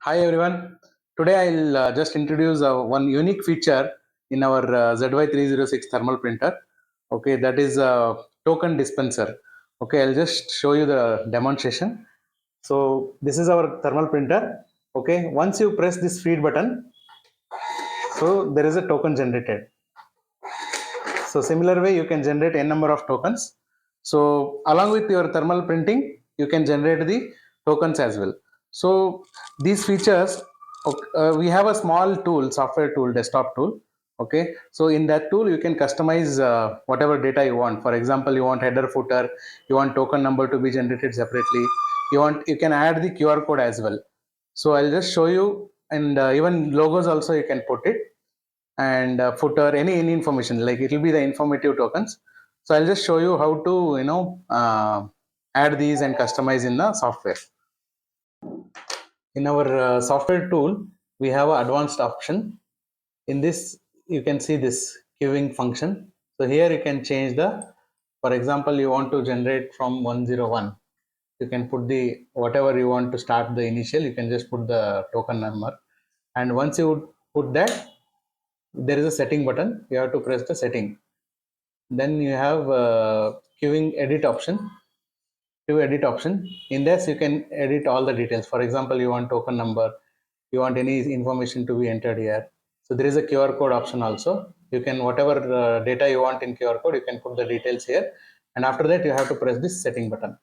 Hi everyone. Today I'll just introduce one unique feature in our ZY306 thermal printer. Okay, that is a token dispenser. Okay, I'll just show you the demonstration. So this is our thermal printer. Okay, once you press this feed button, so there is a token generated. So similar way you can generate n number of tokens. So along with your thermal printing, you can generate the tokens as well. So these features, we have a small tool, software tool, desktop tool. Okay, so in that tool you can customize whatever data you want. For example, you want header, footer, you want token number to be generated separately. You can add the QR code as well. So I'll just show you, and even logos also you can put it, and footer, any information, like it will be the informative tokens. So I'll just show you how to add these and customize in the software. In our software tool, we have an advanced option. In this you can see this queuing function. So here you can change the, for example, you want to generate from 101, you can put the whatever you want to start the initial, you can just put the token number. And once you put that, there is a setting button, you have to press the setting. Then you have queuing edit option, queue edit option. In this you can edit all the details. For example, you want token number, you want any information to be entered here. So there is a QR code option also. You can, whatever data you want in QR code, you can put the details here, and after that you have to press this setting button.